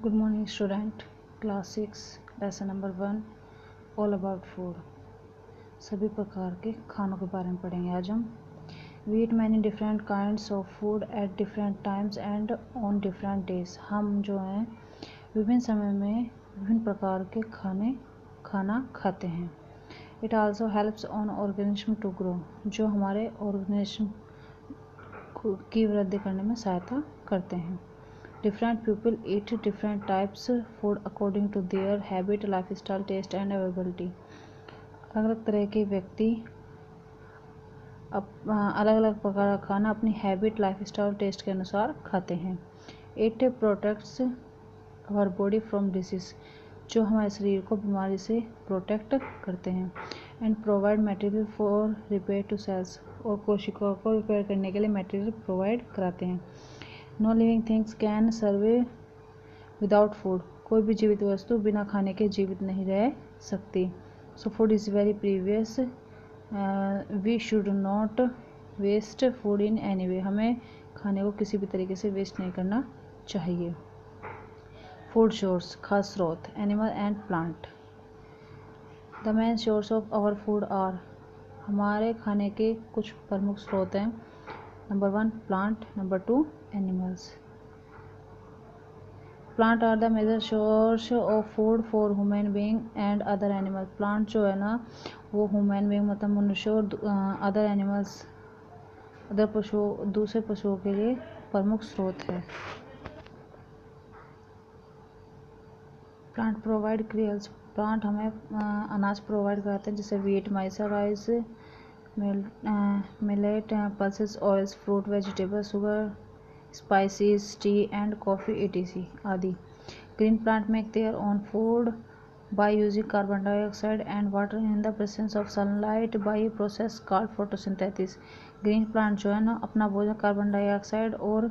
Good morning student. Class 6 lesson number 1 all about food. सभी प्रकार के खानों के बारे में पढ़ेंगे आज हम। We eat many different kinds of food at different times and on different days. हम जो हैं विभिन्न समय में विभिन्न प्रकार के खाना खाते हैं। It also helps on organism to grow, जो हमारे ऑर्गेनिज्म की वृद्धि करने में सहायता करते हैं। Different people eat different types food according to their habit, lifestyle, taste and availability. अलग अलग तरह के व्यक्ति अलग अलग प्रकार का खाना अपनी हैबिट, लाइफस्टाइल, टेस्ट के अनुसार खाते हैं। It protects our body from disease, जो हमारे शरीर को बीमारी से प्रोटेक्ट करते हैं। And provide material for repair to cells, और कोशिकाओं को रिपेयर करने के लिए मटेरियल प्रोवाइड कराते हैं। No living things can survive without food, कोई भी जीवित वस्तु बिना खाने के जीवित नहीं रह सकती। So food is very previous, we should not waste food in any way, हमें खाने को किसी भी तरीके से वेस्ट नहीं करना चाहिए। फूड सोर्स, खाद्य स्रोत, animal and plant. The main source of our food are, हमारे खाने के कुछ प्रमुख स्रोत हैं। Number 1 plant, number 2 animals. Plant are the major source of food for human being and other animal. Plant जो है ना वो ह्यूमन बीइंग मतलब मनुष्य और अदर एनिमल्स, अदर दूसरे पशुओं के लिए प्रमुख स्रोत है। प्लांट प्रोवाइड क्रियल्स, प्लांट हमें अनाज प्रोवाइड कराते हैं जैसे वीट, माइसा, rice, millet, pulses, oils, fruit, vegetable, sugar, spices, T and coffee etc आदि। Green plant make their own food by using carbon dioxide and water in the presence of sunlight by a process called photosynthesis। Green plant जो है ना अपना भोजन carbon dioxide और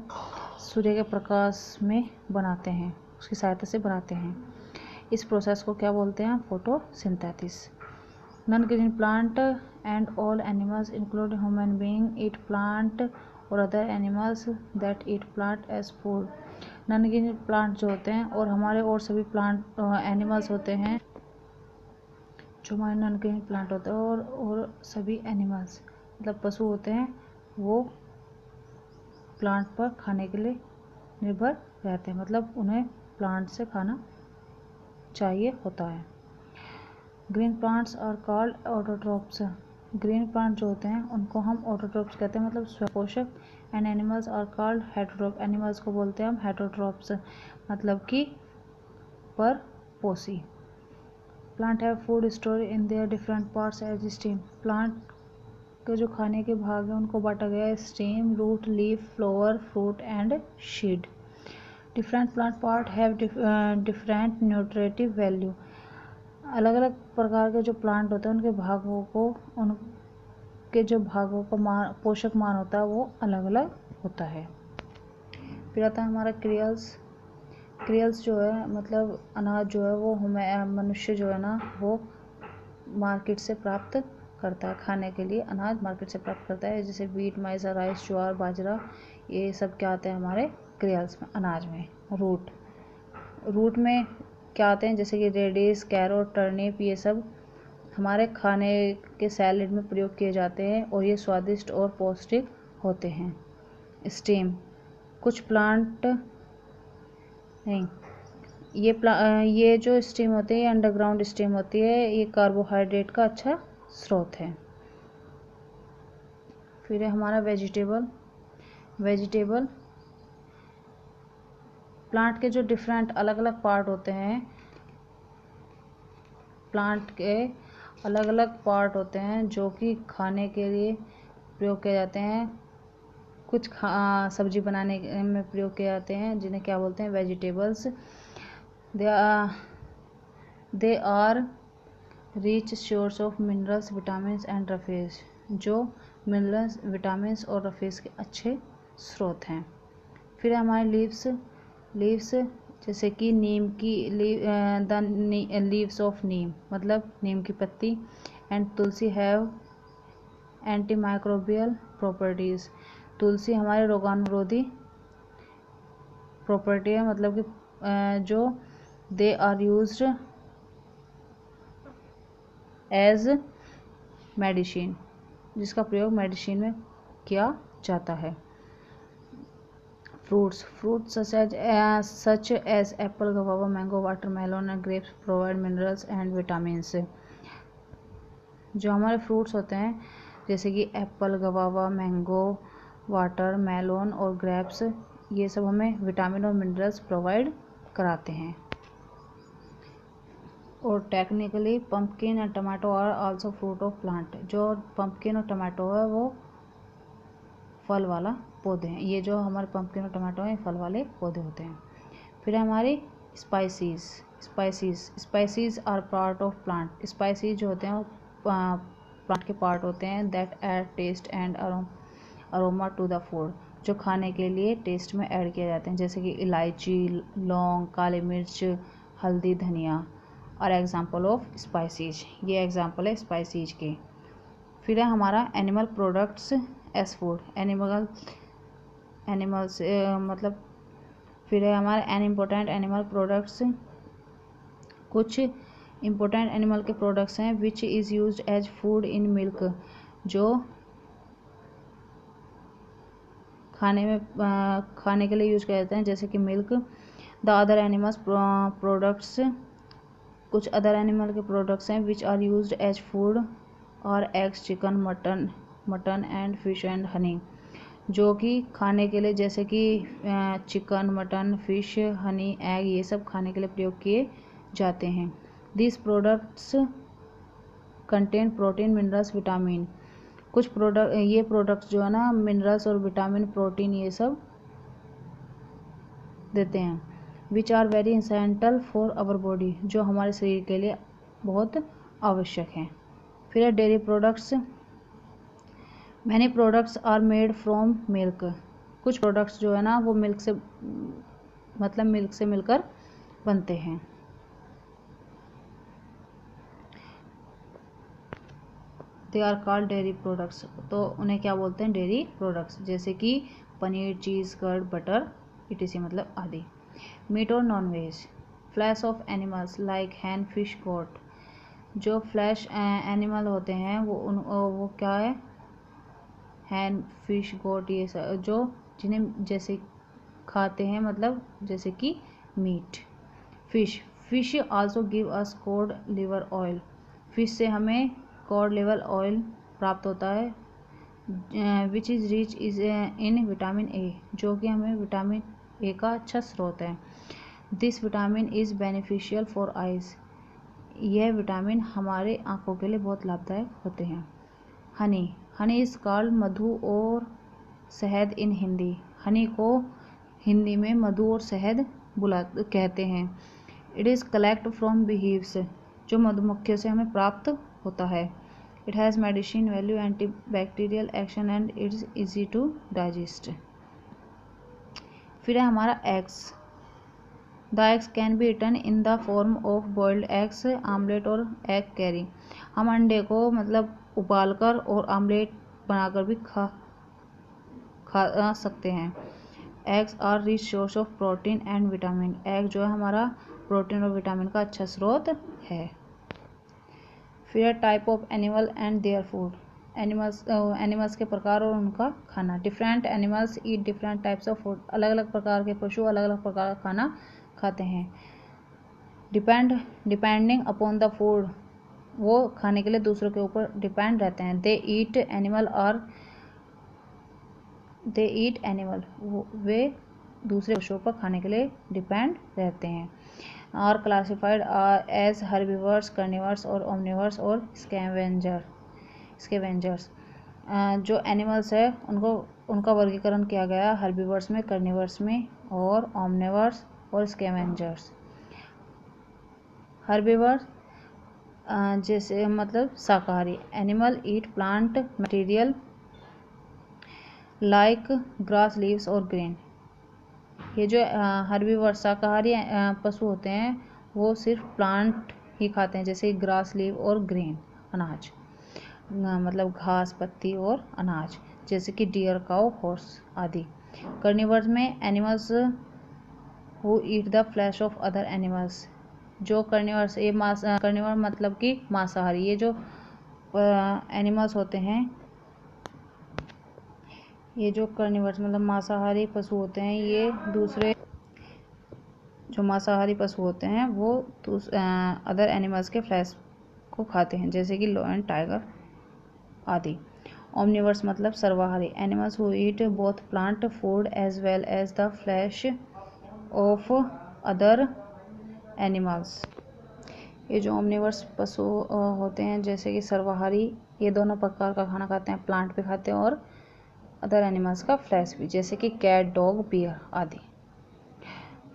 सूर्य के प्रकाश में बनाते हैं, उसकी सहायता से बनाते हैं। इस प्रोसेस को क्या बोलते हैं? Photosynthesis. Non green plant and all animals including human being eat plant और other animals that eat plant as food. Non green plant जो होते हैं और हमारे और सभी प्लांट एनिमल्स होते हैं, जो हमारे नॉन ग्रीन प्लांट होते हैं और सभी एनिमल्स मतलब पशु होते हैं, वो प्लांट पर खाने के लिए निर्भर रहते हैं, मतलब उन्हें प्लांट से खाना चाहिए होता है। Green plants are called autotrophs. Green plant जो होते हैं उनको हम ऑटोट्रॉप्स कहते हैं, मतलब स्वपोषक। And animals are called heterotroph, animals को बोलते हैं हम हेटरोट्रॉप्स, मतलब कि परपोषी। Plant have food store in their different parts as stem. Plant के जो खाने के भाग हैं उनको बांटा गया है stem, root, leaf, flower, fruit and seed. Different plant part have different nutritive value. अलग अलग प्रकार के जो प्लांट होते हैं उनके भागों का पोषक मान होता है वो अलग अलग होता है। फिर आता है हमारा क्रियल्स। क्रियल्स जो है मतलब अनाज जो है वो मनुष्य जो है ना वो मार्केट से प्राप्त करता है, खाने के लिए अनाज मार्केट से प्राप्त करता है, जैसे वीट, माइसा, राइस, ज्वार, बाजरा, ये सब क्या आते हैं हमारे क्रियल्स में, अनाज में। रूट में क्या आते हैं जैसे कि रेडिश, कैरोट, टर्निप, ये सब हमारे खाने के सैलेड में प्रयोग किए जाते हैं और ये स्वादिष्ट और पौष्टिक होते हैं। स्टेम, कुछ प्लांट नहीं, ये जो स्टेम होते हैं ये अंडरग्राउंड स्टेम होती है, ये कार्बोहाइड्रेट का अच्छा स्रोत है। फिर है हमारा वेजिटेबल प्लांट के जो डिफरेंट अलग अलग पार्ट होते हैं, प्लांट के अलग अलग पार्ट होते हैं जो कि खाने के लिए प्रयोग किए जाते हैं, कुछ सब्जी बनाने में प्रयोग किए जाते हैं, जिन्हें क्या बोलते हैं? Vegetables. They are rich source of minerals, vitamin and roughage, जो मिनरल्स, विटामिन और रफेज के अच्छे स्रोत हैं। फिर हमारे लीव्स जैसे कि नीम की लीव्स ऑफ नीम मतलब नीम की पत्ती। And tulsi have anti microbial properties, तुलसी हमारे रोगाणुरोधी प्रॉपर्टी है, मतलब कि जो they are used as medicine, जिसका प्रयोग मेडिसिन में किया जाता है। Fruits such as apple, guava, mango, watermelon and grapes provide minerals and vitamins। जो हमारे फ्रूट्स होते हैं जैसे कि एप्पल, गवावा, मैंगो, वाटर मेलोन और ग्रेप्स, ये सब हमें विटामिन और मिनरल्स प्रोवाइड कराते हैं। और technically pumpkin and tomato are also fruit of plant. जो पंपकिन और टमाटो है वो फल वाला पौधे हैं। ये जो हमारे पंपकिन और टमाटो हैं फल वाले पौधे होते हैं। फिर हमारी spices are part of plant. Spices जो होते हैं वो प्लांट के पार्ट होते हैं that add taste and aroma to the food, जो खाने के लिए टेस्ट में ऐड किए जाते हैं, जैसे कि इलायची, लौंग, काली मिर्च, हल्दी, धनिया और एग्जाम्पल ऑफ स्पाइसीज। ये एग्जाम्पल है स्पाइसीज के। फिर है हमारा animal products as food. Animals मतलब फिर है हमारे इम्पोर्टेंट एनिमल प्रोडक्ट्स। कुछ इम्पोर्टेंट एनिमल के प्रोडक्ट्स हैं which is used as food in milk, जो खाने के लिए यूज किए जाते हैं, जैसे कि milk. The other animals products, कुछ अदर एनिमल के प्रोडक्ट्स हैं which are used as food और eggs, chicken, mutton and fish and honey, जो कि खाने के लिए जैसे कि chicken, mutton, fish, honey, egg, ये सब खाने के लिए प्रयोग किए जाते हैं। This products contain protein, minerals, vitamin. कुछ ये प्रोडक्ट्स जो है ना मिनरल्स और विटामिन, प्रोटीन ये सब देते हैं। Which are very essential for our body, जो हमारे शरीर के लिए बहुत आवश्यक हैं। फिर है dairy products. Many products are made from milk. कुछ प्रोडक्ट्स जो है ना वो मिल्क से मिलकर बनते हैं। They are called dairy products, तो उन्हें क्या बोलते हैं? डेयरी प्रोडक्ट्स, जैसे कि paneer, cheese, curd, butter etc, मतलब आदि। मीट और non veg. Flesh of animals like hen, fish, goat. जो फ्लैश एनिमल होते हैं वो क्या है? हैन, फिश, गोट, ये सब जो जिन्हें जैसे खाते हैं, मतलब जैसे कि meat. Fish also give us cod liver oil. Fish से हमें कॉड लिवर ऑयल प्राप्त होता है which is rich is in vitamin A, जो कि हमें विटामिन ए का अच्छा स्रोत है। This vitamin is beneficial for eyes. यह विटामिन हमारे आँखों के लिए बहुत लाभदायक होते हैं। हनी इज़ कॉल्ड मधु और शहद इन हिंदी। हनी को हिंदी में मधु और शहद कहते हैं। It is collect from beehives, जो मधुमक्खियों से हमें प्राप्त होता है। It has medicine value, antibacterial action and it's easy to digest. फिर है हमारा eggs. The eggs can be eaten in the form of boiled eggs, omelette और एग कैरी। हम अंडे को मतलब उबालकर और आमलेट बनाकर भी खा सकते हैं। Eggs are rich source of protein and vitamin. Egg जो है हमारा प्रोटीन और विटामिन का अच्छा स्रोत है। फिर type of animal and their food. Animals के प्रकार और उनका खाना। Different animals eat different types of food. अलग अलग प्रकार के पशु अलग अलग प्रकार का खाना खाते हैं। डिपेंडिंग अपॉन द फूड, वो खाने के लिए दूसरों के ऊपर डिपेंड रहते हैं। दे ईट एनिमल, वे दूसरे पशुओं पर खाने के लिए डिपेंड रहते हैं। Are classified as herbivores, carnivores और ओमनिवर्स और स्कैवेंजर्स। जो एनिमल्स है उनका वर्गीकरण किया गया हर्बीवर्स में, कार्निवर्स में और ओमनिवर्स और स्कैवेंजर्स। हर्बीवर्स जैसे मतलब शाकाहारी। Animal eat plant material like grass, leaves और ग्रेन। ये जो हर्बीवर शाकाहारी पशु होते हैं वो सिर्फ प्लांट ही खाते हैं, जैसे ग्रास, लीव और ग्रेन, अनाज, मतलब घास, पत्ती और अनाज, जैसे कि डियर, काऊ, हॉर्स आदि। कार्निवर्स में animals who eat the flesh of other animals, जो कार्निवर्स, ये कार्निवर मतलब कि मांसाहारी। ये जो एनिमल्स होते हैं, ये जो कार्निवर्स मतलब मांसाहारी पशु होते हैं, ये दूसरे जो मांसाहारी पशु होते हैं वो अदर एनिमल्स के फ्लैश को खाते हैं, जैसे कि लायन, टाइगर आदि। ओमनिवर्स मतलब सर्वाहारी, animals who eat both plant food as well as the flesh of other animals. ये जो ओमनिवर्स पशु होते हैं, जैसे कि सर्वाहारी, ये दोनों प्रकार का खाना खाते हैं, प्लांट भी खाते हैं और अदर एनिमल्स का फ्लैश भी, जैसे कि कैट, डॉग, बियर आदि।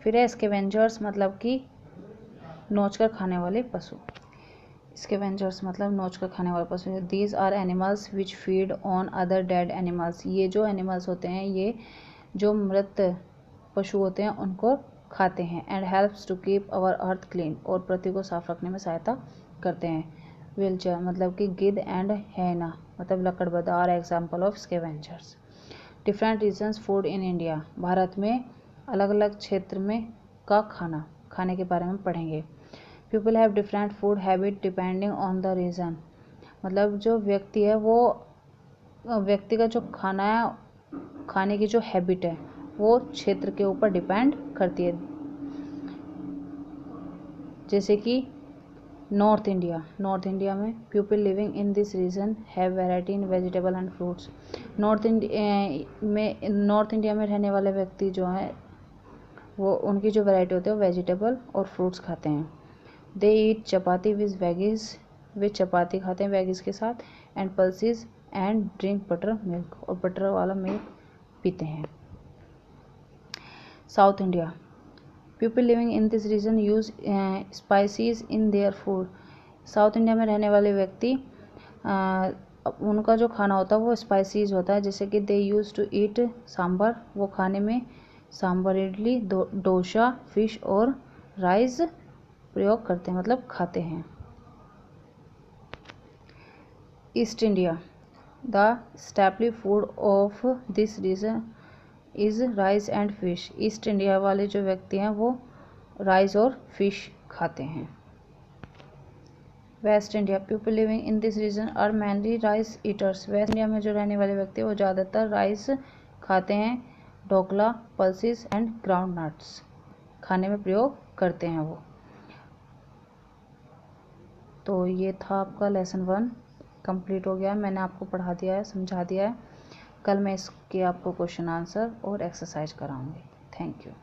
फिर है स्कैवेंजर्स मतलब कि नोचकर खाने वाले पशु। स्कैवेंजर्स मतलब नोचकर खाने वाले पशु। These are animals which feed on other dead animals. ये जो एनिमल्स होते हैं, ये जो मृत पशु होते हैं उनको खाते हैं। And helps to keep our earth clean, और पृथ्वी को साफ रखने में सहायता करते हैं। विल्चर मतलब कि गिद्ध एंड हैना मतलब लकड़बग्घा are example of scavengers. Different regions food in India. भारत में अलग अलग क्षेत्र में का खाने के बारे में पढ़ेंगे। People have different food habit depending on the region, मतलब जो व्यक्ति है वो व्यक्ति का जो खाना है, खाने की जो हैबिट है वो क्षेत्र के ऊपर डिपेंड करती है। जैसे कि नॉर्थ इंडिया में people living in this region have variety in vegetable and fruits. North India में रहने वाले व्यक्ति जो हैं वो उनकी जो वैरायटी होती है वो वेजिटेबल और फ्रूट्स खाते हैं। दे ईट चपाती विद वेजिस, वे चपाती खाते हैं वेजिस के साथ। And pulses and drink buttermilk, और बटर वाला मिल्क पीते हैं। South India people living in this region use spices in their food. South India में रहने वाले व्यक्ति उनका जो खाना होता है वो स्पाइसीज होता है, जैसे कि they use to eat sambar, वो खाने में सांभर, इडली, डोसा, फिश और राइस प्रयोग करते हैं मतलब खाते हैं। East India the staple food of this region is rice and fish. East India वाले जो व्यक्ति हैं वो राइस और फिश खाते हैं। West India people living in this region are mainly rice eaters. West India में जो रहने वाले व्यक्ति वो ज़्यादातर राइस खाते हैं। Dhokla, pulses and ground nuts खाने में प्रयोग करते हैं वो। तो ये था आपका लेसन 1 कंप्लीट हो गया। मैंने आपको पढ़ा दिया है, समझा दिया है। कल मैं इसके आपको क्वेश्चन आंसर और एक्सरसाइज कराऊंगी। Thank you.